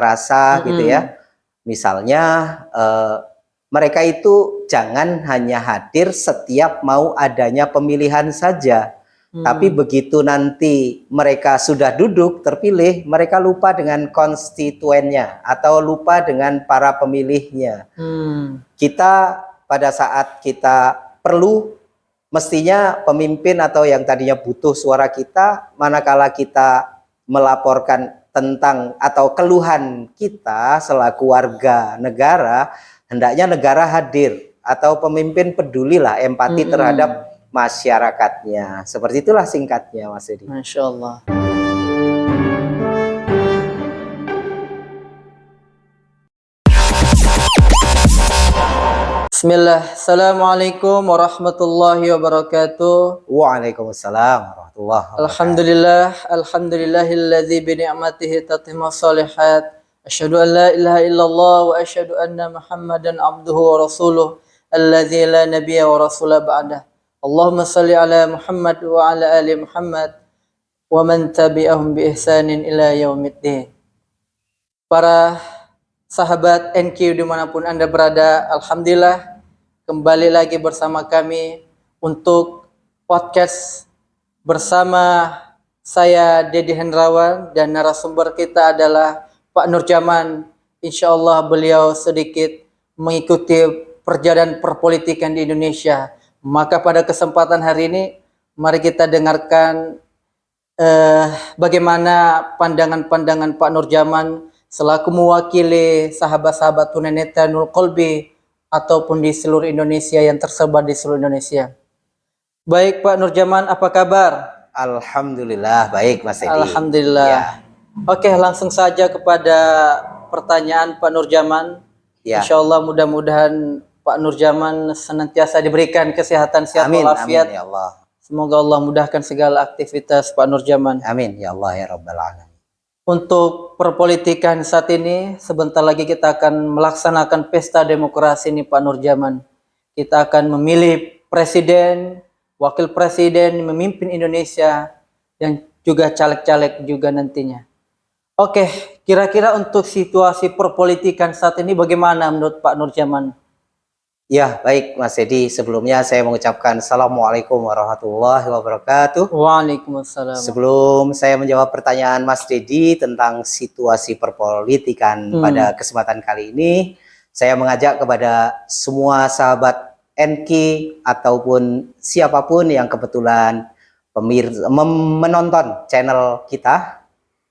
rasa gitu ya. Misalnya mereka itu jangan hanya hadir setiap mau adanya pemilihan saja. Tapi begitu nanti mereka sudah duduk terpilih, mereka lupa dengan konstituennya atau lupa dengan para pemilihnya. Kita pada saat kita perlu, mestinya pemimpin atau yang tadinya butuh suara kita, manakala kita melaporkan tentang atau keluhan kita selaku warga negara, hendaknya negara hadir atau pemimpin pedulilah, empati terhadap masyarakatnya. Seperti itulah singkatnya, Mas Edi. Masya Allah. Bismillah. Assalamualaikum warahmatullahi wabarakatuh. Waalaikumsalam warahmatullahi wabarakatuh. Alhamdulillah, alhamdulillahilladzi bi ni'matihi tatimmu shalihat. Asyhadu an la ilaha illallah wa asyhadu anna Muhammadan abduhu wa rasuluh alladzi la nabiyya wa rasula ba'dah. Allahumma salli ala Muhammad wa ala ali Muhammad wa man tabi'ahum bi ihsanin ila yaumiddin. Para sahabat NQ dimanapun Anda berada, alhamdulillah kembali lagi bersama kami untuk podcast bersama saya Dedi Hendrawan dan narasumber kita adalah Pak Nurjaman. Insya Allah beliau sedikit mengikuti perjalanan perpolitikan di Indonesia. Maka pada kesempatan hari ini mari kita dengarkan bagaimana pandangan-pandangan Pak Nurjaman selaku mewakili sahabat-sahabat tunanetra Nurul Qalbi ataupun di seluruh Indonesia yang tersebar di seluruh Indonesia. Baik Pak Nurjaman, apa kabar? Alhamdulillah, baik Mas Edi. Alhamdulillah. Ya. Oke, langsung saja kepada pertanyaan Pak Nurjaman. Ya. Insya Allah mudah-mudahan Pak Nurjaman senantiasa diberikan kesehatan, sehat walafiat. Amin ya Allah. Semoga Allah mudahkan segala aktivitas Pak Nurjaman. Amin ya Allah ya Rabbal Alamin. Untuk perpolitikan saat ini, sebentar lagi kita akan melaksanakan pesta demokrasi ini Pak Nurjaman. Kita akan memilih presiden, wakil presiden, memimpin Indonesia, dan juga caleg-caleg juga nantinya. Oke, kira-kira untuk situasi perpolitikan saat ini bagaimana menurut Pak Nurjaman? Ya, baik Mas Edi. Sebelumnya saya mengucapkan Assalamualaikum warahmatullahi wabarakatuh. Waalaikumsalam. Sebelum saya menjawab pertanyaan Mas Dedi tentang situasi perpolitikan pada kesempatan kali ini, saya mengajak kepada semua sahabat NQ ataupun siapapun yang kebetulan menonton channel kita,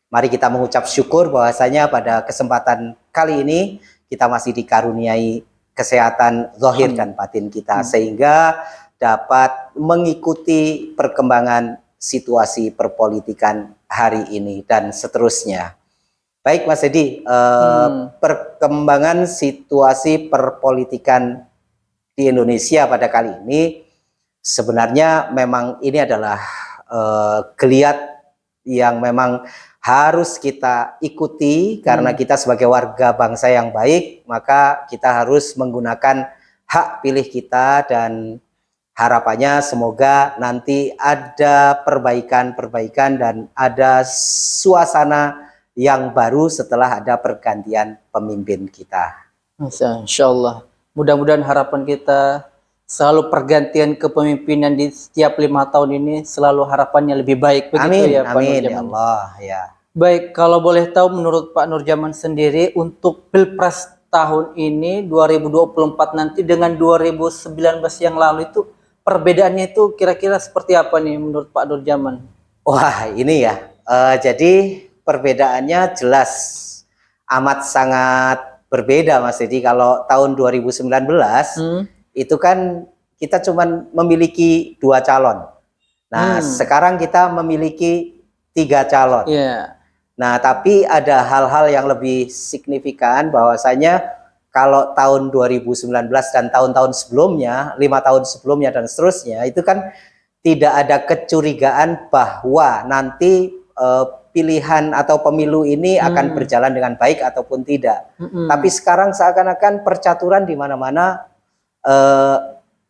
mari kita mengucap syukur bahwasanya pada kesempatan kali ini kita masih dikaruniai kesehatan zahir dan batin kita, sehingga dapat mengikuti perkembangan situasi perpolitikan hari ini dan seterusnya. Baik Mas Edi, perkembangan situasi perpolitikan di Indonesia pada kali ini sebenarnya memang ini adalah geliat yang memang harus kita ikuti karena kita sebagai warga bangsa yang baik, maka kita harus menggunakan hak pilih kita dan harapannya semoga nanti ada perbaikan-perbaikan dan ada suasana yang baru setelah ada pergantian pemimpin kita. Insya Allah. Mudah-mudahan harapan kita selalu pergantian kepemimpinan di setiap 5 tahun ini selalu harapannya lebih baik. Begitu amin, ya Pak amin, Nurjaman. Ya Allah, ya. Baik, kalau boleh tahu menurut Pak Nurjaman sendiri untuk Pilpres tahun ini 2024 nanti dengan 2019 yang lalu itu perbedaannya itu kira-kira seperti apa nih menurut Pak Nurjaman? Wah, ini ya. Jadi perbedaannya jelas amat sangat berbeda Mas Edi. Kalau tahun 2019 itu kan kita cuma memiliki 2 calon. Nah, sekarang kita memiliki 3 calon. Nah, tapi ada hal-hal yang lebih signifikan bahwasanya kalau tahun 2019 dan tahun-tahun sebelumnya, 5 tahun sebelumnya dan seterusnya, itu kan tidak ada kecurigaan bahwa nanti pilihan atau pemilu ini akan berjalan dengan baik ataupun tidak. Tapi sekarang seakan-akan percaturan di mana-mana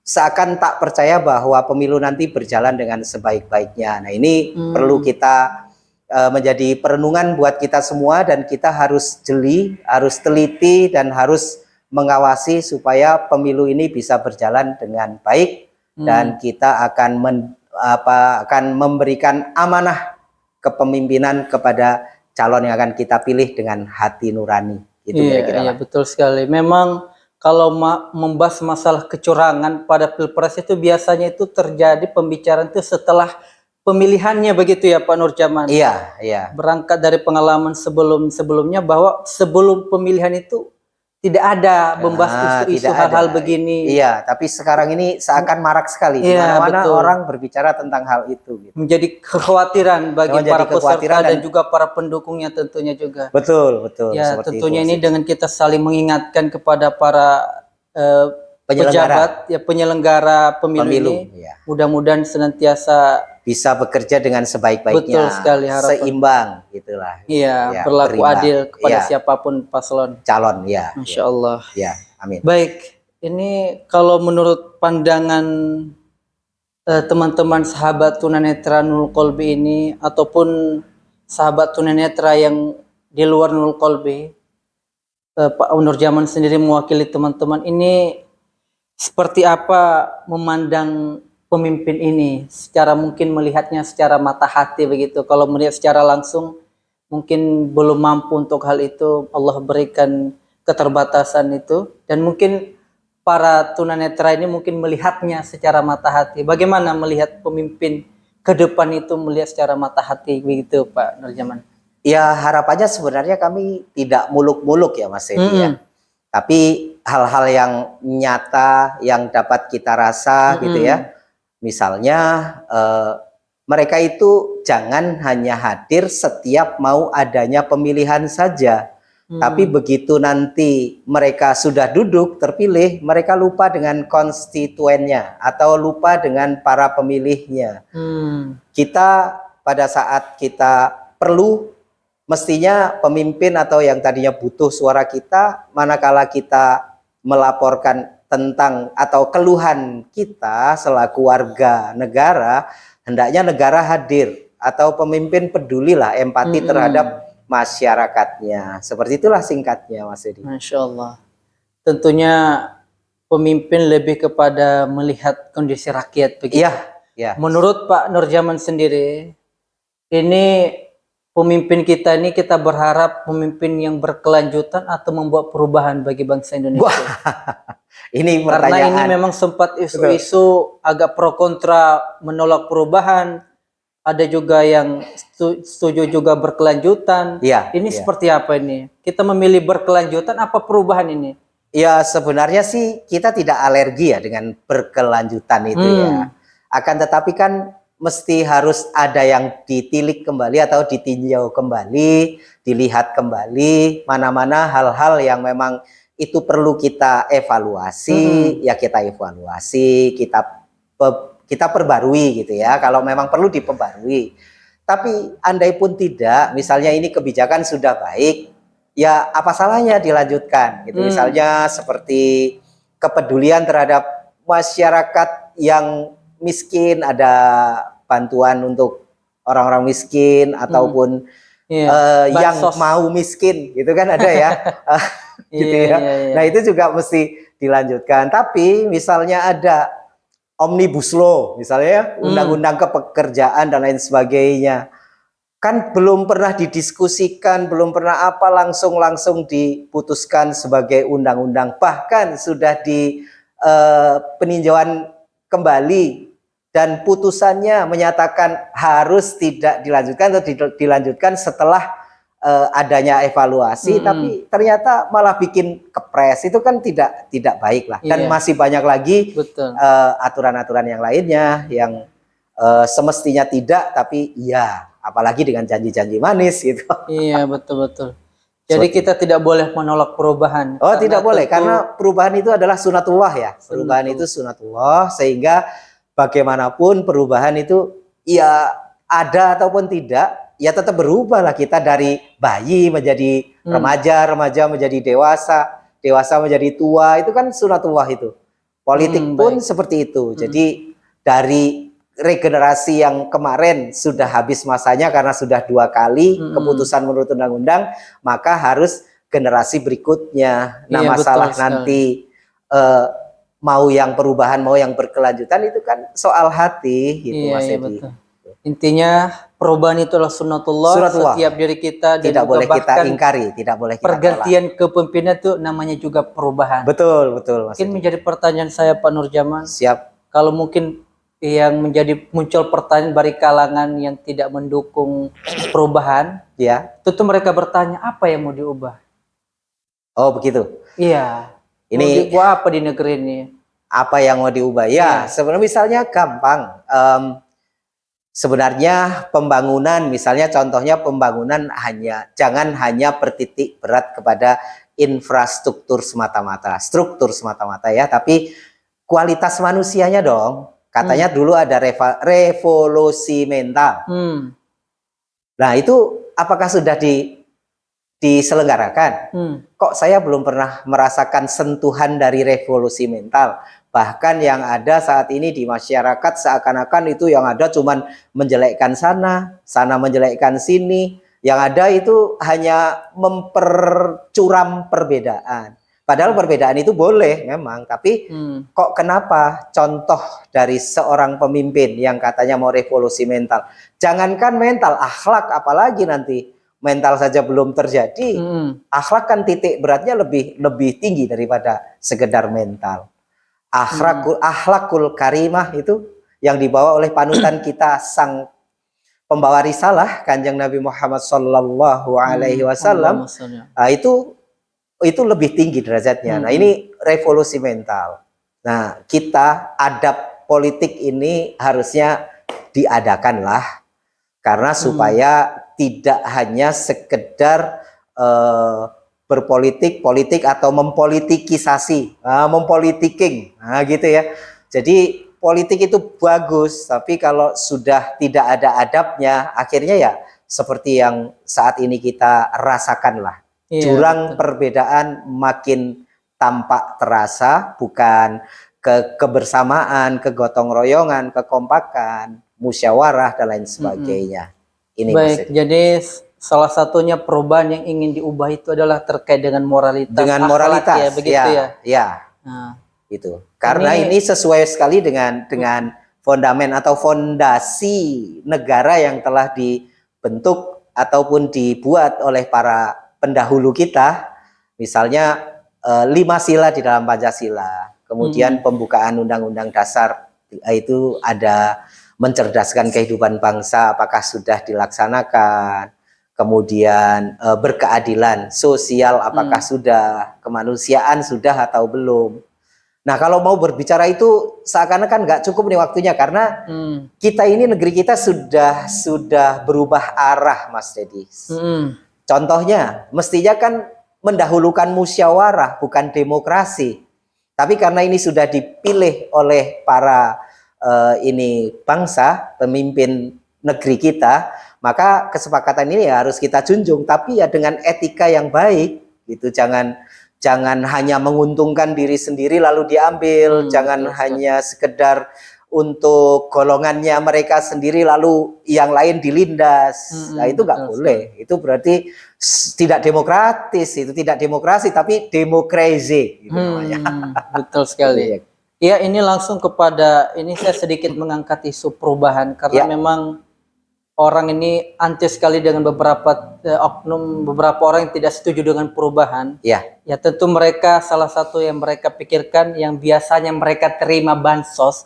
seakan tak percaya bahwa pemilu nanti berjalan dengan sebaik-baiknya. Nah, ini perlu kita menjadi perenungan buat kita semua, dan kita harus jeli, harus teliti, dan harus mengawasi supaya pemilu ini bisa berjalan dengan baik, dan kita akan memberikan amanah kepemimpinan kepada calon yang akan kita pilih dengan hati nurani. Itu kira-kira. Iya, betul sekali. Memang kalau membahas masalah kecurangan pada pilpres itu biasanya itu terjadi pembicaraan itu setelah pemilihannya, begitu ya Pak Nurjaman? Iya, iya. Berangkat dari pengalaman sebelumnya bahwa sebelum pemilihan itu tidak ada membahas isu-isu hal-hal begini. Iya, tapi sekarang ini seakan marak sekali. Iya, Mana betul. orang berbicara tentang hal itu. Gitu. Menjadi kekhawatiran bagi Menjadi para peserta kekhawatiran dan juga para pendukungnya tentunya juga. Betul, betul. Ya, seperti tentunya itu, ini dengan kita saling mengingatkan kepada para pejabat, ya penyelenggara pemilu ini, ya. mudah-mudahan senantiasa bisa bekerja dengan sebaik-baiknya, betul sekali, harapan. seimbang, gitulah. Iya, Ya, berlaku berimbang. adil kepada Ya. siapapun paslon. Calon, ya. Masya Allah. Ya, amin. Baik, ini kalau menurut pandangan teman-teman sahabat tunanetra Nurul Qalbi ini, ataupun sahabat tunanetra yang di luar Nurul Qalbi, Pak Nurjaman sendiri mewakili teman-teman ini, seperti apa memandang pemimpin ini, secara mungkin melihatnya secara mata hati begitu. Kalau melihat secara langsung mungkin belum mampu untuk hal itu, Allah berikan keterbatasan itu, dan mungkin para tunanetra ini mungkin melihatnya secara mata hati. Bagaimana melihat pemimpin ke depan itu, melihat secara mata hati begitu Pak Nurjaman? Ya, harapannya sebenarnya kami tidak muluk-muluk ya Mas Edi ya. Tapi hal-hal yang nyata yang dapat kita rasa gitu ya. Misalnya mereka itu jangan hanya hadir setiap mau adanya pemilihan saja. Tapi begitu nanti mereka sudah duduk terpilih, mereka lupa dengan konstituennya atau lupa dengan para pemilihnya. Kita pada saat kita perlu, mestinya pemimpin atau yang tadinya butuh suara kita, manakala kita melaporkan tentang atau keluhan kita selaku warga negara, hendaknya negara hadir atau pemimpin pedulilah, empati terhadap masyarakatnya. Seperti itulah singkatnya Mas Edi. Masya Allah. Tentunya pemimpin lebih kepada melihat kondisi rakyat begitu. Iya, iya. Menurut Pak Nurjaman sendiri, ini pemimpin kita ini, kita berharap pemimpin yang berkelanjutan atau membuat perubahan bagi bangsa Indonesia. Ini Karena pertanyaan. ini memang sempat isu-isu agak pro kontra menolak perubahan. Ada juga yang setuju juga berkelanjutan. Ya, ini seperti apa ini? Kita memilih berkelanjutan apa perubahan ini? Ya sebenarnya sih kita tidak alergi ya dengan berkelanjutan itu ya. Akan tetapi kan mesti harus ada yang ditilik kembali atau ditinjau kembali, dilihat kembali mana-mana hal-hal yang memang itu perlu kita evaluasi, ya kita evaluasi, kita perbarui gitu ya, kalau memang perlu diperbarui. Tapi andai pun tidak, misalnya ini kebijakan sudah baik, ya apa salahnya dilanjutkan gitu. Misalnya seperti kepedulian terhadap masyarakat yang miskin, ada bantuan untuk orang-orang miskin ataupun yang mau miskin gitu kan ada ya. Gitu ya. Nah, itu juga mesti dilanjutkan. Tapi misalnya ada Omnibus Law misalnya, undang-undang kepekerjaan dan lain sebagainya, kan belum pernah didiskusikan, belum pernah apa, langsung diputuskan sebagai undang-undang, bahkan sudah di peninjauan kembali dan putusannya menyatakan harus tidak dilanjutkan atau dilanjutkan setelah adanya evaluasi, tapi ternyata malah bikin kepres. Itu kan tidak baik lah. Dan masih banyak lagi aturan-aturan yang lainnya yang semestinya tidak, tapi iya, apalagi dengan janji-janji manis gitu. Iya, betul-betul. Jadi kita tidak boleh menolak perubahan. Oh, tidak boleh, karena perubahan itu adalah sunatullah ya. Perubahan itu sunatullah, sehingga bagaimanapun perubahan itu ya ada ataupun tidak, ya tetap berubah lah. Kita dari bayi menjadi remaja, remaja menjadi dewasa, dewasa menjadi tua, itu kan sunatullah itu. Politik pun seperti itu. Jadi dari regenerasi yang kemarin sudah habis masanya karena sudah 2 kali keputusan menurut undang-undang, maka harus generasi berikutnya. Nah, Iya, masalah betul sekali. nanti mau yang perubahan, mau yang berkelanjutan itu kan soal hati gitu, Iya, Mas iya, Edi. betul. Intinya perubahan itu adalah sunnatullah Sunnatullah. setiap diri kita, dan Tidak juga boleh kita bahkan ingkari, tidak boleh kita tolak. pergantian kepemimpinan itu namanya juga perubahan. Betul, betul, Mas Mungkin Edi. menjadi pertanyaan saya, Pak Nurjaman, Siap. kalau mungkin yang menjadi muncul pertanyaan dari kalangan yang tidak mendukung perubahan, Ya. tentu mereka bertanya apa yang mau diubah. Oh, begitu. Iya. Mau Ini diubah apa di negeri ini? apa yang mau diubah? Ya, Iya. sebenarnya misalnya gampang. Sebenarnya pembangunan, misalnya contohnya pembangunan jangan hanya bertitik berat kepada infrastruktur semata-mata, struktur semata-mata ya, tapi kualitas manusianya dong. Katanya dulu ada revolusi mental. Nah, itu apakah sudah diselenggarakan? Kok saya belum pernah merasakan sentuhan dari revolusi mental? Bahkan yang ada saat ini di masyarakat seakan-akan itu yang ada cuman menjelekkan sana menjelekkan sini. Yang ada itu hanya mempercuram perbedaan. Padahal perbedaan itu boleh memang, tapi kok kenapa contoh dari seorang pemimpin yang katanya mau revolusi mental, jangankan mental, akhlak apalagi nanti. Mental saja belum terjadi, akhlak kan titik beratnya lebih tinggi daripada sekedar mental. Akhlakul karimah itu yang dibawa oleh panutan kita, sang pembawa risalah Kanjeng Nabi Muhammad Sallallahu Alaihi Wasallam, itu lebih tinggi derajatnya. Nah, ini revolusi mental. Nah, kita adab politik ini harusnya diadakanlah, karena supaya tidak hanya sekedar berpolitik atau mempolitikisasi, mempolitiking, gitu ya. Jadi politik itu bagus, tapi kalau sudah tidak ada adabnya, akhirnya ya seperti yang saat ini kita rasakan lah. Jurang perbedaan makin tampak terasa, bukan kebersamaan, kegotong royongan, kekompakan, musyawarah dan lain sebagainya. Ini baik, jadi salah satunya perubahan yang ingin diubah itu adalah terkait dengan moralitas. Dengan moralitas, ya, begitu ya. Ya. Nah, itu. Karena ini sesuai sekali dengan fondamen atau fondasi negara yang telah dibentuk ataupun dibuat oleh para pendahulu kita. Misalnya 5 sila di dalam Pancasila. Kemudian pembukaan Undang-Undang Dasar itu ada mencerdaskan kehidupan bangsa, apakah sudah dilaksanakan. Kemudian berkeadilan sosial apakah sudah, kemanusiaan sudah atau belum. Nah, kalau mau berbicara itu seakan-akan nggak cukup nih waktunya, karena kita ini, negeri kita sudah berubah arah, Mas Dedi. Contohnya, mestinya kan mendahulukan musyawarah bukan demokrasi. Tapi karena ini sudah dipilih oleh para bangsa, pemimpin negeri kita, maka kesepakatan ini ya harus kita junjung, tapi ya dengan etika yang baik gitu. Jangan hanya menguntungkan diri sendiri lalu diambil, jangan hanya sekedar untuk golongannya mereka sendiri lalu yang lain dilindas. Nah, itu nggak boleh. Itu berarti tidak demokratis, itu tidak demokrasi tapi demokrasi gitu namanya. Betul sekali. Ya, ini langsung kepada ini saya sedikit mengangkat isu perubahan karena memang orang ini anti sekali dengan beberapa oknum, beberapa orang yang tidak setuju dengan perubahan. Ya, tentu mereka salah satu yang mereka pikirkan yang biasanya mereka terima bansos.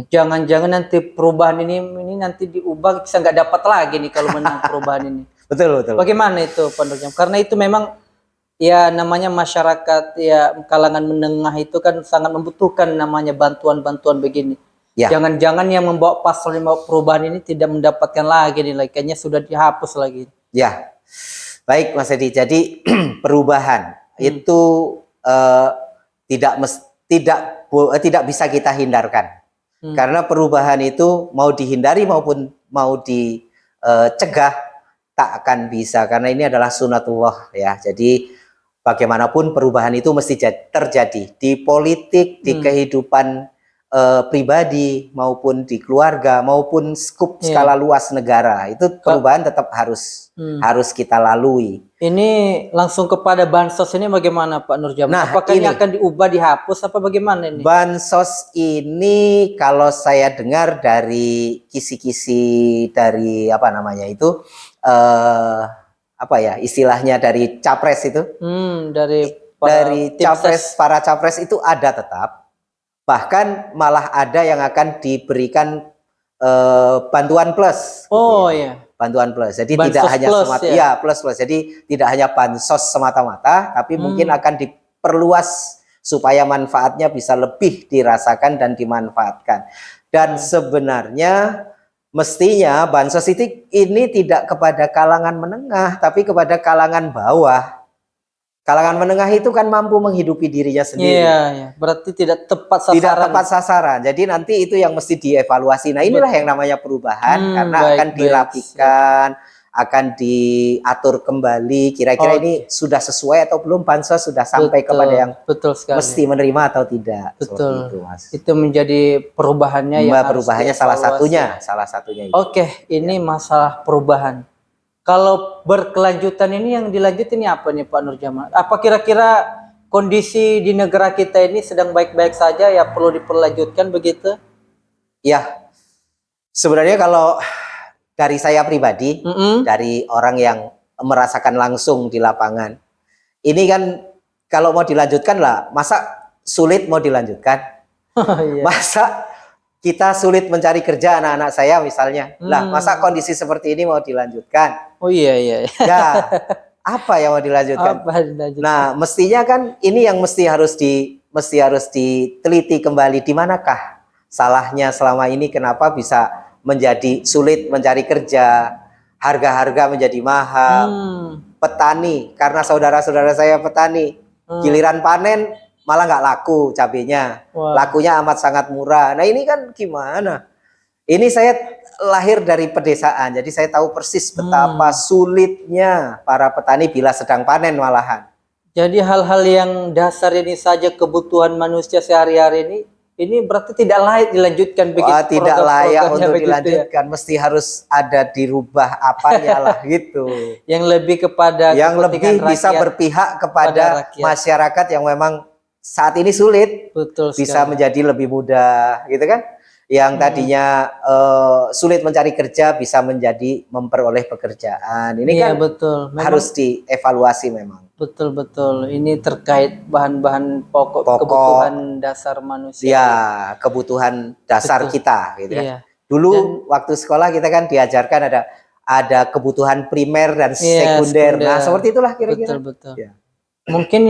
Jangan-jangan nanti perubahan ini nanti diubah, bisa nggak dapat lagi nih kalau menang perubahan ini. Betul. Bagaimana itu, Pak Nurjaman? Karena itu memang ya namanya masyarakat ya kalangan menengah itu kan sangat membutuhkan namanya bantuan-bantuan begini. Jangan-jangan yang membawa pasal perubahan ini tidak mendapatkan lagi nilai, kayaknya sudah dihapus lagi. Ya, baik Mas Edi. Jadi perubahan itu tidak bisa kita hindarkan. Karena perubahan itu mau dihindari maupun mau dicegah tak akan bisa, karena ini adalah sunatullah ya. Jadi bagaimanapun perubahan itu mesti terjadi di politik, di kehidupan pribadi maupun di keluarga maupun skup Iya. skala luas negara. Itu perubahan tetap harus kita lalui. Ini langsung kepada bansos ini bagaimana Pak Nurjaman? Nah, Apakah ini ini. akan diubah, dihapus, apa bagaimana ini? Bansos ini kalau saya dengar dari kisi-kisi dari apa namanya itu apa ya istilahnya dari capres itu, Dari dari tim capres, para capres itu ada tetap. Bahkan malah ada yang akan diberikan bantuan plus. Gitu Oh ya. iya. Bantuan plus. Jadi Bansos tidak hanya plus, semata, ya? ya plus plus. Jadi tidak hanya bansos semata-mata, tapi mungkin akan diperluas supaya manfaatnya bisa lebih dirasakan dan dimanfaatkan. Dan sebenarnya mestinya bansos ini tidak kepada kalangan menengah, tapi kepada kalangan bawah. Kalangan menengah itu kan mampu menghidupi dirinya sendiri. Iya, iya. Berarti tidak tepat sasaran. Tidak tepat sasaran. Jadi nanti itu yang mesti dievaluasi. Nah, inilah yang namanya perubahan karena akan dirapikan, akan diatur kembali. Kira-kira ini sudah sesuai atau belum, bansos sudah sampai kepada yang mesti menerima atau tidak. Betul. Itu, Mas. Itu menjadi perubahannya yang perubahannya salah satunya. Oke, ini masalah perubahan. Kalau berkelanjutan ini yang dilanjut ini apa nih Pak Nurjaman? Apa kira-kira kondisi di negara kita ini sedang baik-baik saja ya perlu diperlanjutkan begitu? Ya, sebenarnya kalau dari saya pribadi, dari orang yang merasakan langsung di lapangan, ini kan kalau mau dilanjutkan lah, masa sulit mau dilanjutkan? Iya. Masa kita sulit mencari kerja anak-anak saya misalnya, lah masa kondisi seperti ini mau dilanjutkan? Oh iya. Ya, apa yang mau dilanjutkan? Nah, mestinya kan ini yang mesti harus diteliti kembali, di manakah salahnya selama ini, kenapa bisa menjadi sulit mencari kerja, harga-harga menjadi mahal, petani, karena saudara-saudara saya petani, giliran panen malah nggak laku cabenya, lakunya amat sangat murah. Nah ini kan gimana? Ini saya lahir dari pedesaan, jadi saya tahu persis betapa sulitnya para petani bila sedang panen malahan. Jadi hal-hal yang dasar ini saja, kebutuhan manusia sehari-hari ini berarti tidak layak dilanjutkan begitu. Tidak layak untuk dilanjutkan, ya? Mesti harus ada dirubah apanya lah gitu. Yang lebih kepada bisa berpihak kepada masyarakat yang memang saat ini sulit, bisa menjadi lebih mudah, gitu kan? Yang tadinya sulit mencari kerja bisa menjadi memperoleh pekerjaan. Ini kan harus dievaluasi memang. Betul. Ini terkait bahan-bahan pokok kebutuhan dasar manusia. Ya, kebutuhan dasar kita, gitu kan? Dulu waktu sekolah kita kan diajarkan ada kebutuhan primer dan sekunder. Nah, seperti itulah kira-kira. Betul. Ya. Mungkin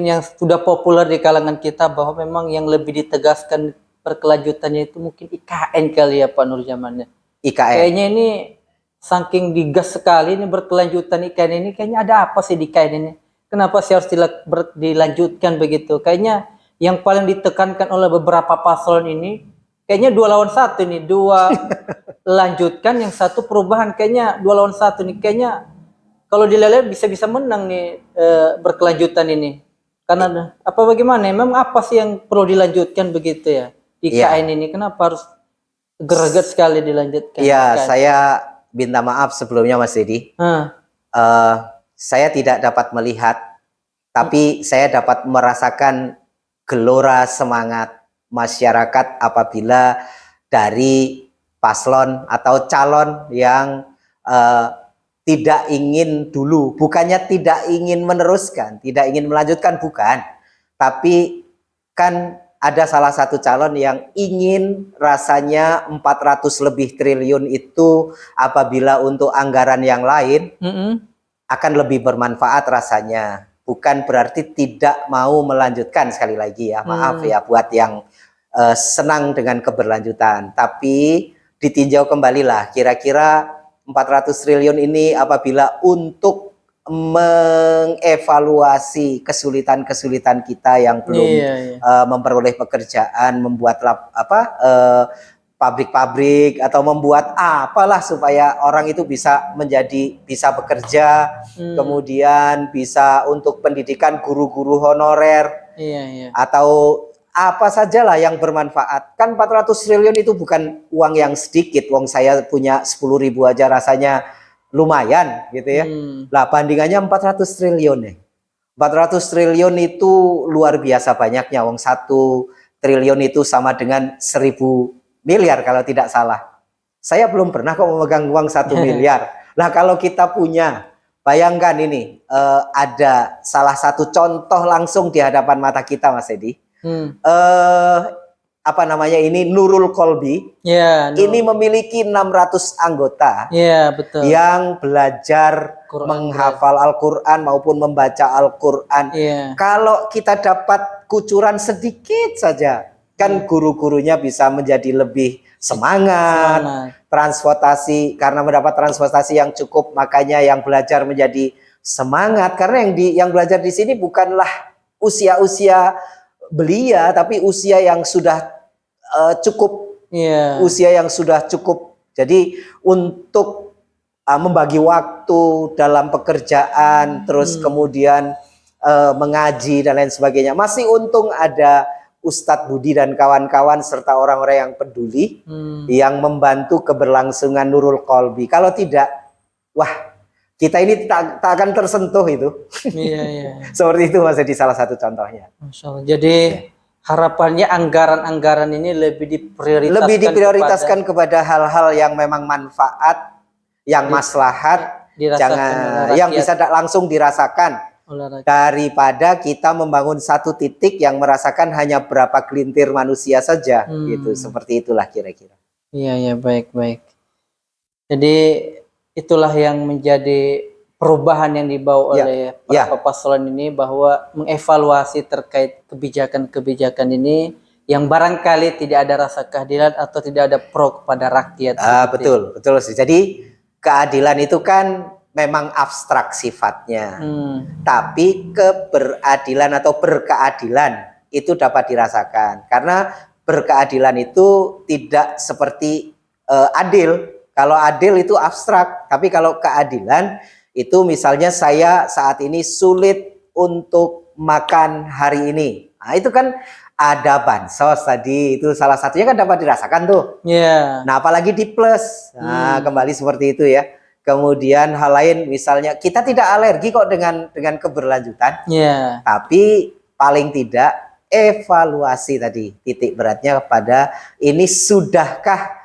yang sudah populer di kalangan kita bahwa memang yang lebih ditegaskan berkelanjutannya itu mungkin IKN kali ya Pak Nurjaman. IKN. Kayaknya ini saking digas sekali ini berkelanjutan IKN ini, kayaknya ada apa sih di IKN ini? Kenapa sih harus dilanjutkan begitu? Kayaknya yang paling ditekankan oleh beberapa paslon ini kayaknya 2 lawan 1 nih, 2 lanjutkan, yang satu perubahan, kayaknya 2 lawan 1 nih. Kayaknya kalau dilihat bisa menang nih berkelanjutan ini. Karena apa bagaimana? Memang apa sih yang perlu dilanjutkan begitu ya? IKN ini kenapa harus greget sekali dilanjutkan? Iya, saya minta maaf sebelumnya Mas Dedi. Saya tidak dapat melihat, tapi saya dapat merasakan gelora semangat masyarakat apabila dari paslon atau calon yang tidak ingin dulu, bukannya tidak ingin meneruskan, tidak ingin melanjutkan, bukan. Tapi kan ada salah satu calon yang ingin rasanya 400 lebih triliun itu apabila untuk anggaran yang lain akan lebih bermanfaat rasanya. Bukan berarti tidak mau melanjutkan, sekali lagi ya, maaf ya buat yang senang dengan keberlanjutan. Tapi ditinjau kembalilah, kira-kira 400 triliun ini apabila untuk mengevaluasi kesulitan-kesulitan kita yang belum memperoleh pekerjaan, membuat pabrik-pabrik atau membuat apalah supaya orang itu bisa bekerja, kemudian bisa untuk pendidikan guru-guru honorer, atau apa sajalah yang bermanfaat. Kan 400 triliun itu bukan uang yang sedikit. Wong saya punya 10.000 aja rasanya lumayan gitu ya. Lah bandingannya 400 triliun nih. 400 triliun itu luar biasa banyaknya. Wong 1 triliun itu sama dengan 1.000 miliar kalau tidak salah. Saya belum pernah kok memegang uang 1 miliar. Nah kalau kita punya, bayangkan ini ada salah satu contoh langsung di hadapan mata kita, Mas Edi. Apa namanya ini, Nurul Kolbi. Ini memiliki 600 anggota betul. yang belajar menghafal Al-Quran maupun membaca Al-Quran. Kalau kita dapat kucuran sedikit saja, kan guru-gurunya bisa menjadi lebih semangat. Transportasi, karena mendapat transportasi yang cukup, makanya yang belajar menjadi semangat. Karena yang belajar di sini bukanlah usia-usia belia, tapi usia yang sudah cukup, usia yang sudah cukup. Jadi untuk membagi waktu dalam pekerjaan, terus kemudian mengaji dan lain sebagainya. Masih untung ada Ustadz Budi dan kawan-kawan serta orang-orang yang peduli yang membantu keberlangsungan Nurul Kolbi. Kalau tidak, wah, kita ini tak akan tersentuh itu. Seperti itu Mas Edi, salah satu contohnya. Masya Allah. Jadi harapannya anggaran-anggaran ini lebih diprioritaskan kepada hal-hal yang memang manfaat, yang maslahat, jangan yang bisa langsung dirasakan, daripada kita membangun satu titik yang merasakan hanya berapa gelintir manusia saja. Gitu, seperti itulah kira-kira. Iya, baik. Jadi itulah yang menjadi perubahan yang dibawa oleh para paslon ini, bahwa mengevaluasi terkait kebijakan-kebijakan ini yang barangkali tidak ada rasa keadilan atau tidak ada pro kepada rakyat. Betul sih. Jadi keadilan itu kan memang abstrak sifatnya, tapi keberadilan atau berkeadilan itu dapat dirasakan. Karena berkeadilan itu tidak seperti adil. Kalau adil itu abstrak, tapi kalau keadilan itu misalnya saya saat ini sulit untuk makan hari ini. Nah, itu kan ada bansos tadi, itu salah satunya kan dapat dirasakan tuh. Nah, apalagi di plus. Nah, kembali seperti itu ya. Kemudian hal lain misalnya kita tidak alergi kok dengan keberlanjutan. Tapi paling tidak evaluasi tadi, titik beratnya pada ini sudahkah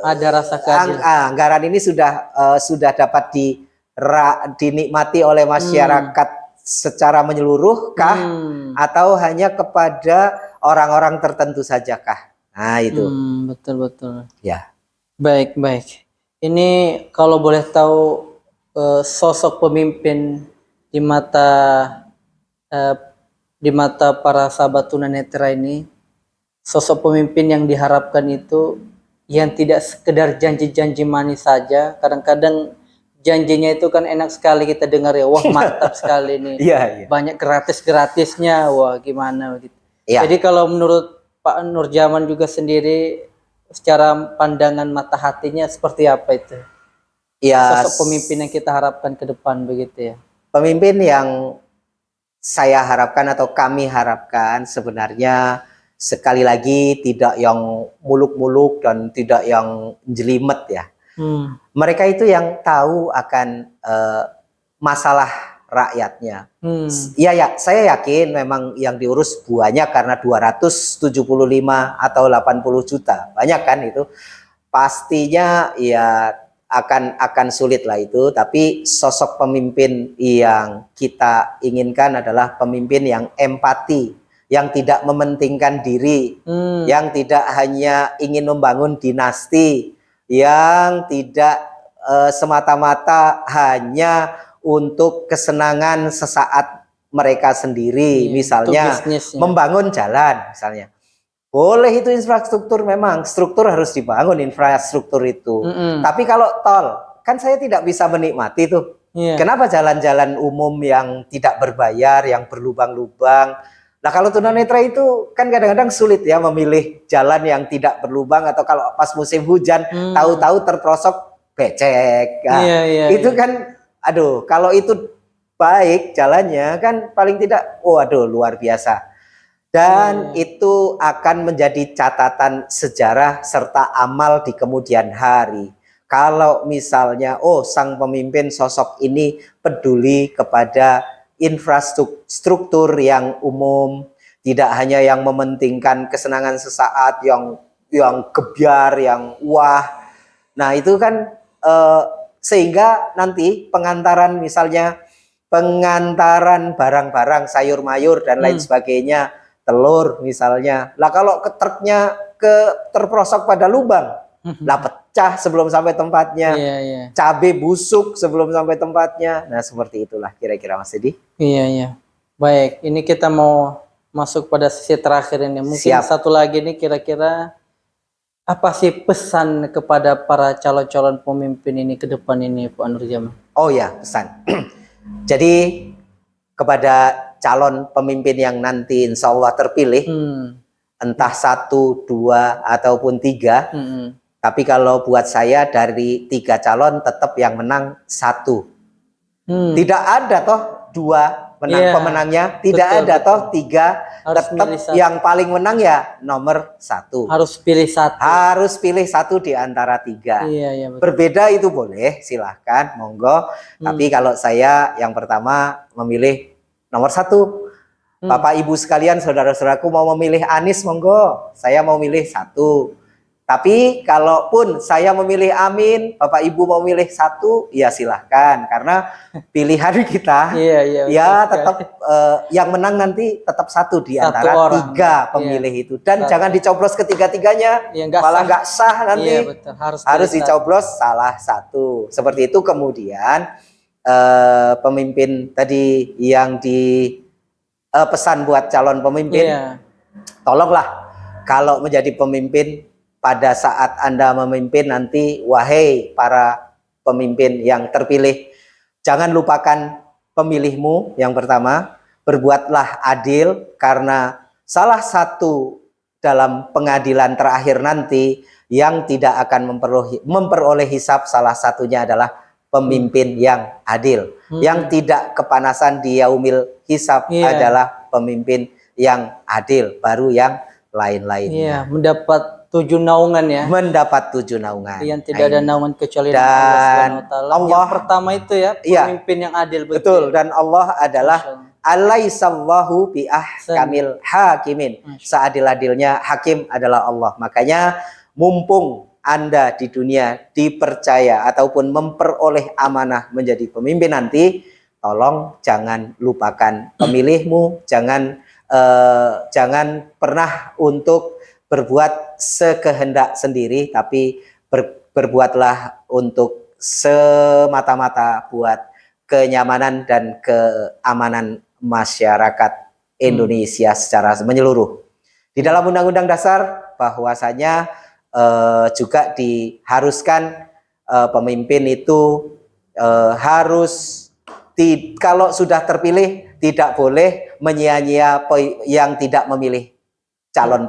ada rasa keadilan. Anggaran ini sudah dapat dinikmati oleh masyarakat secara menyeluruh kah, atau hanya kepada orang-orang tertentu saja kah? Nah itu. Betul. Ya. Baik. Ini kalau boleh tahu sosok pemimpin di mata para sahabat tunanetra ini, sosok pemimpin yang diharapkan itu yang tidak sekedar janji-janji manis saja. Kadang-kadang janjinya itu kan enak sekali kita dengar ya, wah mantap sekali nih. Banyak gratis-gratisnya, wah gimana gitu. Jadi kalau menurut Pak Nurjaman juga sendiri, secara pandangan mata hatinya seperti apa itu? Sosok pemimpin yang kita harapkan ke depan begitu ya. Pemimpin yang saya harapkan atau kami harapkan sebenarnya sekali lagi tidak yang muluk-muluk dan tidak yang jelimet ya. Mereka itu yang tahu akan masalah rakyatnya. Saya yakin memang yang diurus banyak, karena 275 atau 80 juta. Banyak kan itu. Pastinya ya akan sulit lah itu, tapi sosok pemimpin yang kita inginkan adalah pemimpin yang empati, yang tidak mementingkan diri, yang tidak hanya ingin membangun dinasti, yang tidak semata-mata hanya untuk kesenangan sesaat mereka sendiri, misalnya membangun jalan misalnya. Boleh itu infrastruktur, memang struktur harus dibangun, infrastruktur itu. Tapi kalau tol, kan saya tidak bisa menikmati tuh. Kenapa jalan-jalan umum yang tidak berbayar, yang berlubang-lubang? Nah kalau tunanetra itu kan kadang-kadang sulit ya memilih jalan yang tidak berlubang, atau kalau pas musim hujan tahu-tahu terprosok becek. Nah, itu kan, aduh, kalau itu baik jalannya kan paling tidak, waduh luar biasa. Dan itu akan menjadi catatan sejarah serta amal di kemudian hari. Kalau misalnya, oh sang pemimpin sosok ini peduli kepada infrastruktur yang umum, tidak hanya yang mementingkan kesenangan sesaat, yang gebyar, yang wah. Nah itu kan sehingga nanti pengantaran misalnya pengantaran barang-barang sayur mayur dan lain sebagainya, telur misalnya. Lah kalau truknya terperosok pada lubang, lah pecah sebelum sampai tempatnya. Cabai busuk sebelum sampai tempatnya. Nah, seperti itulah kira-kira Mas Edi. Iya. Baik, ini kita mau masuk pada sesi terakhir ini. Mungkin satu lagi nih kira-kira apa sih pesan kepada para calon-calon pemimpin ini ke depan ini, Pak Nurjaman? Oh ya, pesan. Jadi kepada calon pemimpin yang nanti insya Allah terpilih, entah 1, 2, ataupun 3, tapi kalau buat saya dari 3 calon tetap yang menang 1. Tidak ada toh 2 pemenangnya, tidak ada toh 3, tetap yang paling menang ya nomor 1. Harus pilih 1. Harus pilih 1 di antara 3. Berbeda itu boleh, silahkan, monggo. Tapi kalau saya yang pertama memilih nomor 1. Bapak Ibu sekalian, saudara-saudaraku mau memilih Anies, monggo. Saya mau milih 1. Tapi kalaupun saya memilih Amin, Bapak Ibu mau milih 1, ya silahkan. Karena pilihan kita, ya tetap yang menang nanti tetap 1 di antara 3 pemilih itu. Dan jangan dicoblos ketiga-tiganya, malah nggak sah nanti. Harus dicoblos salah 1. Seperti itu. Kemudian pemimpin tadi yang pesan buat calon pemimpin, tolonglah kalau menjadi pemimpin, pada saat Anda memimpin nanti, wahai para pemimpin yang terpilih, jangan lupakan pemilihmu yang pertama. Berbuatlah adil, karena salah satu dalam pengadilan terakhir nanti yang tidak akan memperoleh hisab, salah satunya adalah pemimpin yang adil. Yang tidak kepanasan di yaumil hisab adalah pemimpin yang adil, baru yang lain-lainnya. Mendapat 7 naungan ya. Mendapat 7 naungan. Yang tidak ada naungan kecuali dan Allah SWT. Yang pertama itu ya, pemimpin yang adil. Betul. Dan Allah adalah alaihissallahu bi ahkamil hakimin. Seadil-adilnya hakim adalah Allah. Makanya mumpung Anda di dunia dipercaya ataupun memperoleh amanah menjadi pemimpin nanti, tolong jangan lupakan pemilihmu, jangan pernah untuk berbuat sekehendak sendiri, tapi berbuatlah untuk semata-mata buat kenyamanan dan keamanan masyarakat Indonesia secara menyeluruh. Di dalam Undang-Undang Dasar bahwasanya juga diharuskan pemimpin itu harus kalau sudah terpilih tidak boleh menyia-nyia yang tidak memilih calon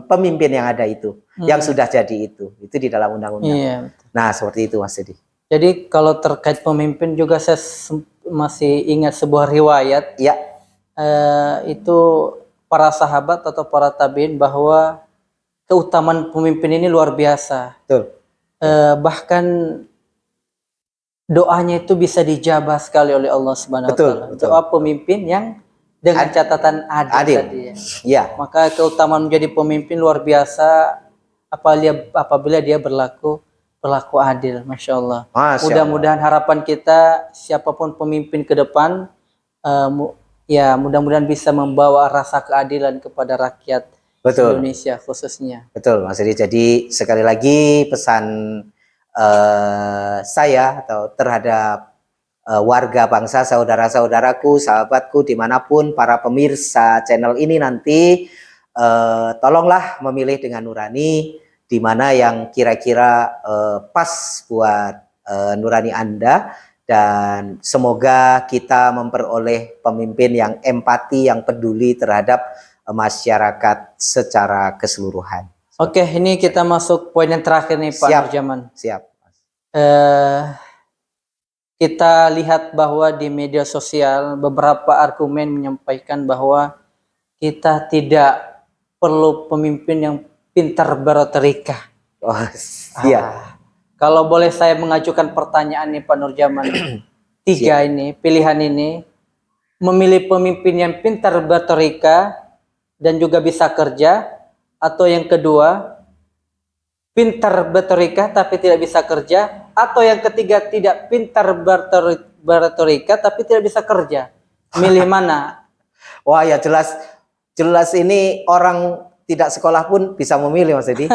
pemimpin yang ada itu, yang sudah jadi itu di dalam undang-undang. Nah, seperti itu Mas Edi. Jadi kalau terkait pemimpin juga saya masih ingat sebuah riwayat. Itu para sahabat atau para tabiin bahwa keutamaan pemimpin ini luar biasa. Betul. Bahkan doanya itu bisa dijabah sekali oleh Allah Subhanahu wa taala. Doa pemimpin yang dengan catatan adil. Tadi ya. Maka keutamaan menjadi pemimpin luar biasa apabila dia berlaku adil. Masya Allah. Mudah-mudahan harapan kita siapapun pemimpin ke depan, mudah-mudahan bisa membawa rasa keadilan kepada rakyat Indonesia khususnya. Betul Mas Edi. Jadi sekali lagi pesan saya atau terhadap warga bangsa, saudara-saudaraku, sahabatku dimanapun para pemirsa channel ini nanti, tolonglah memilih dengan nurani, di mana yang kira-kira pas buat nurani Anda, dan semoga kita memperoleh pemimpin yang empati, yang peduli terhadap masyarakat secara keseluruhan. Oke, ini kita masuk poin yang terakhir nih Pak Nurjaman. Siap. Kita lihat bahwa di media sosial beberapa argumen menyampaikan bahwa kita tidak perlu pemimpin yang pintar beretorika. Oh, iya. Kalau boleh saya mengajukan pertanyaan nih Pak Nurjaman, tiga ini, pilihan ini, memilih pemimpin yang pintar beretorika dan juga bisa kerja, atau yang kedua, pintar beretorika tapi tidak bisa kerja, atau yang ketiga tidak pintar beretorika tapi tidak bisa kerja. Milih mana? Wah ya jelas ini orang tidak sekolah pun bisa memilih Mas Edi.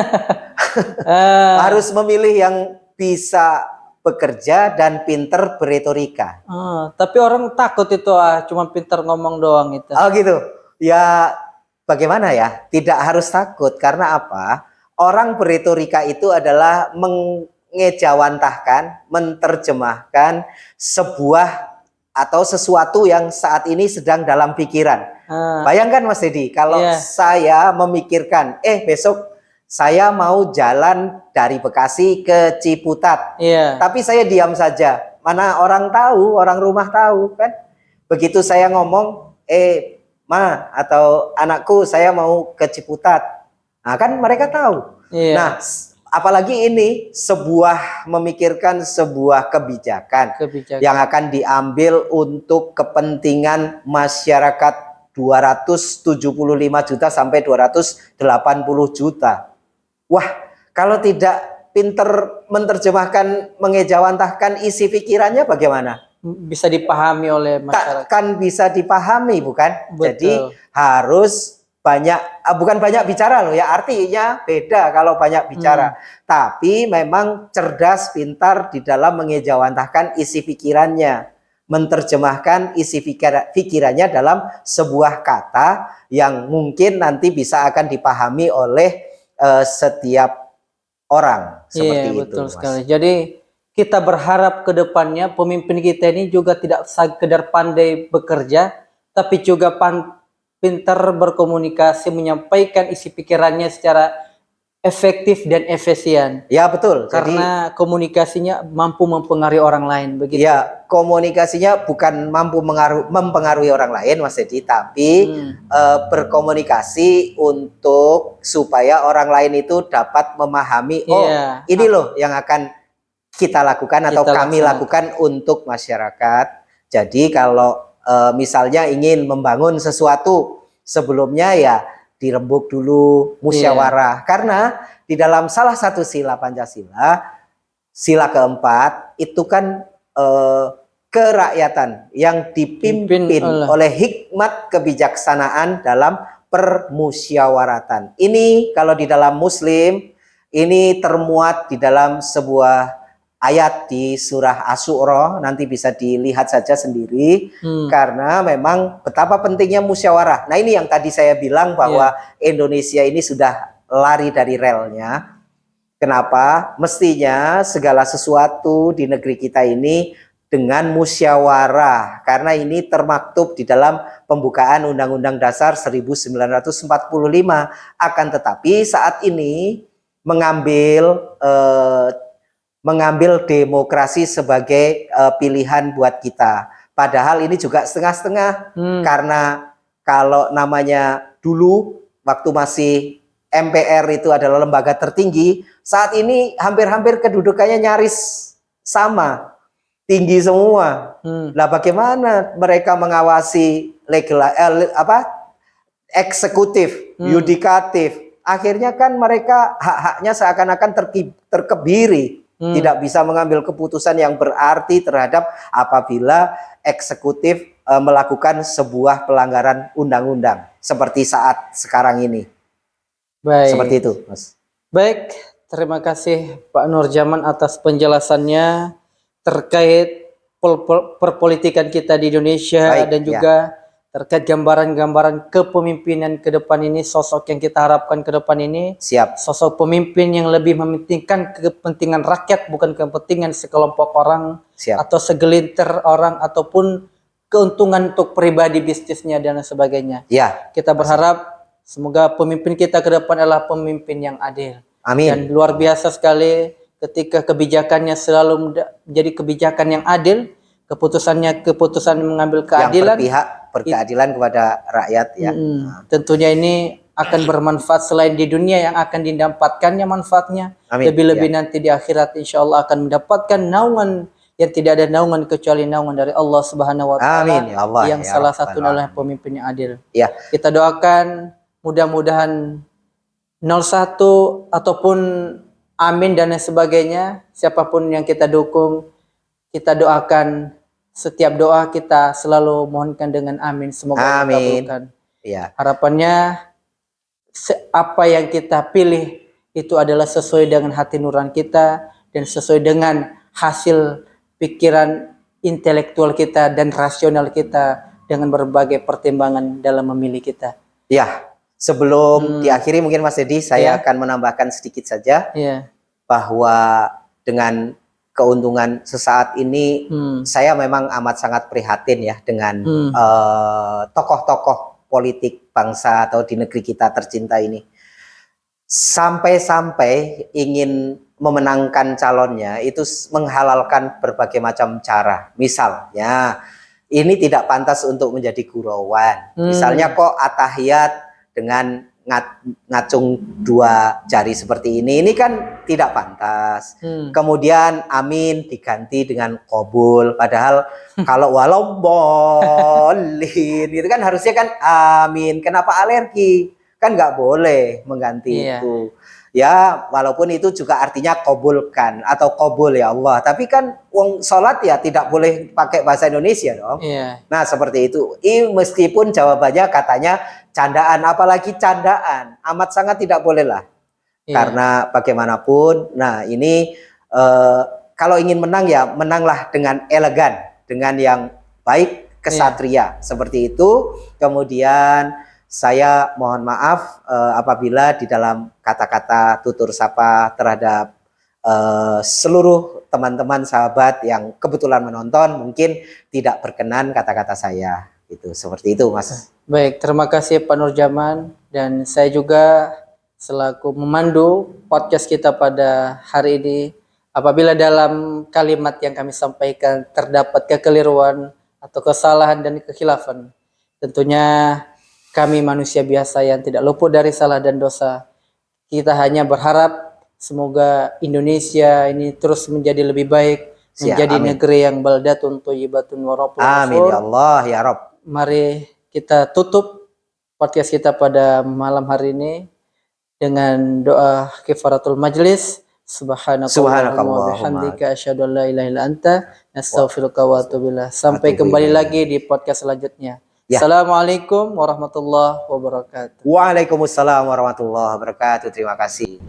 Harus memilih yang bisa bekerja dan pinter beretorika. Tapi orang takut itu cuma pinter ngomong doang itu. Oh gitu. Ya bagaimana ya? Tidak harus takut karena apa? Orang beretorika itu adalah mengejawantahkan, menerjemahkan sebuah atau sesuatu yang saat ini sedang dalam pikiran. Bayangkan Mas Dedi, kalau saya memikirkan, besok saya mau jalan dari Bekasi ke Ciputat, tapi saya diam saja. Mana orang tahu, orang rumah tahu kan? Begitu saya ngomong, Ma atau anakku saya mau ke Ciputat, nah kan mereka tahu. Nah, apalagi ini memikirkan sebuah kebijakan yang akan diambil untuk kepentingan masyarakat 275 juta sampai 280 juta. Wah, kalau tidak pinter menerjemahkan, mengejawantahkan isi pikirannya bagaimana? Bisa dipahami oleh masyarakat. Kan bisa dipahami, bukan? Betul. Jadi harus bukan banyak bicara loh ya, artinya beda kalau banyak bicara. Tapi memang cerdas, pintar di dalam mengejawantahkan isi pikirannya, menerjemahkan isi pikirannya dalam sebuah kata yang mungkin nanti bisa akan dipahami oleh setiap orang. Seperti itu, betul Mas. sekali. Jadi kita berharap ke depannya pemimpin kita ini juga tidak sekedar pandai bekerja, tapi juga pintar berkomunikasi, menyampaikan isi pikirannya secara efektif dan efisien. Ya betul. Karena komunikasinya mampu mempengaruhi orang lain, begitu. Ya, komunikasinya bukan mampu mempengaruhi orang lain, Mas Edi, tapi berkomunikasi untuk supaya orang lain itu dapat memahami. Ini loh yang akan kita lakukan atau kami lakukan untuk masyarakat. Jadi kalau misalnya ingin membangun sesuatu, sebelumnya ya dirembuk dulu, musyawarah. Karena di dalam salah satu sila Pancasila, sila keempat, itu kan kerakyatan yang dipimpin oleh hikmat kebijaksanaan dalam permusyawaratan. Ini kalau di dalam Muslim, ini termuat di dalam sebuah ayat di surah Asy-Syu'ara, nanti bisa dilihat saja sendiri, karena memang betapa pentingnya musyawarah. Nah ini yang tadi saya bilang bahwa Indonesia ini sudah lari dari relnya. Kenapa? Mestinya segala sesuatu di negeri kita ini dengan musyawarah, karena ini termaktub di dalam pembukaan Undang-Undang Dasar 1945. Akan tetapi saat ini mengambil demokrasi sebagai pilihan buat kita. Padahal ini juga setengah-setengah, karena kalau namanya dulu waktu masih MPR itu adalah lembaga tertinggi, saat ini hampir-hampir kedudukannya nyaris sama, tinggi semua. Nah, bagaimana mereka mengawasi eksekutif, yudikatif? Akhirnya kan mereka hak-haknya seakan-akan terkebiri. Tidak bisa mengambil keputusan yang berarti terhadap apabila eksekutif melakukan sebuah pelanggaran undang-undang seperti saat sekarang ini. Baik. Seperti itu, Mas. Baik, terima kasih Pak Nurjaman atas penjelasannya terkait perpolitikan kita di Indonesia. Dan juga terkait gambaran-gambaran kepemimpinan ke depan ini, sosok yang kita harapkan ke depan ini. Siap. Sosok pemimpin yang lebih mementingkan kepentingan rakyat, bukan kepentingan sekelompok orang. Siap. Atau segelintir orang, ataupun keuntungan untuk pribadi bisnisnya dan sebagainya. Ya. Kita berharap semoga pemimpin kita ke depan adalah pemimpin yang adil. Amin. Dan luar biasa sekali ketika kebijakannya selalu menjadi kebijakan yang adil, keputusan mengambil keadilan, yang berpihak berkeadilan kepada rakyat ya. Tentunya ini akan bermanfaat selain di dunia yang akan didapatkannya manfaatnya. Amin. Lebih-lebih nanti di akhirat insya Allah akan mendapatkan naungan yang tidak ada naungan kecuali naungan dari Allah Subhanahu wa taala. Amin ya Allah. Yang ya salah Rabbal satu adalah Alamin. pemimpin yang adil. Ya. Kita doakan mudah-mudahan 01 ataupun amin dan lain sebagainya, siapapun yang kita dukung, kita doakan setiap doa kita selalu mohonkan dengan amin. Semoga Allah kabulkan. Ya. Harapannya apa yang kita pilih itu adalah sesuai dengan hati nurani kita dan sesuai dengan hasil pikiran intelektual kita dan rasional kita dengan berbagai pertimbangan dalam memilih kita. Ya, sebelum diakhiri mungkin Mas Edi saya akan menambahkan sedikit saja bahwa dengan keuntungan sesaat ini saya memang amat sangat prihatin ya dengan tokoh-tokoh politik bangsa atau di negeri kita tercinta ini. Sampai-sampai ingin memenangkan calonnya itu menghalalkan berbagai macam cara. Misalnya ini tidak pantas untuk menjadi gurauan. Misalnya kok atahiyat dengan ngacung 2 jari seperti ini kan tidak pantas. Kemudian amin diganti dengan qabul. Padahal kalau walau bolin itu kan harusnya kan amin. Kenapa alergi? Kan nggak boleh mengganti itu. Ya, walaupun itu juga artinya kabulkan atau qabul ya Allah. Tapi kan wong sholat ya tidak boleh pakai bahasa Indonesia dong. Nah, seperti itu. Meskipun jawabannya katanya candaan, apalagi candaan. Amat sangat tidak boleh lah. Karena bagaimanapun, nah ini kalau ingin menang ya menanglah dengan elegan. Dengan yang baik, kesatria. Seperti itu. Kemudian saya mohon maaf apabila di dalam kata-kata tutur sapa terhadap seluruh teman-teman sahabat yang kebetulan menonton mungkin tidak berkenan kata-kata saya. Itu seperti itu, Mas. Baik, terima kasih Pak Nurjaman, dan saya juga selaku memandu podcast kita pada hari ini. Apabila dalam kalimat yang kami sampaikan terdapat kekeliruan atau kesalahan dan kekhilafan, tentunya kami manusia biasa yang tidak luput dari salah dan dosa. Kita hanya berharap semoga Indonesia ini terus menjadi lebih baik, menjadi negeri yang baldatun thayyibatun wa rabbul ghafur. Amin ya Allah ya Rabb. Mari kita tutup podcast kita pada malam hari ini dengan doa kifaratul majlis. Subhanakallahumma wa bihamdika asyhadu an la ilaha illa anta astaghfiruka wa atubu ilaik. Sampai kembali lagi di podcast selanjutnya. Assalamualaikum warahmatullahi wabarakatuh. Waalaikumsalam warahmatullahi wabarakatuh. Terima kasih.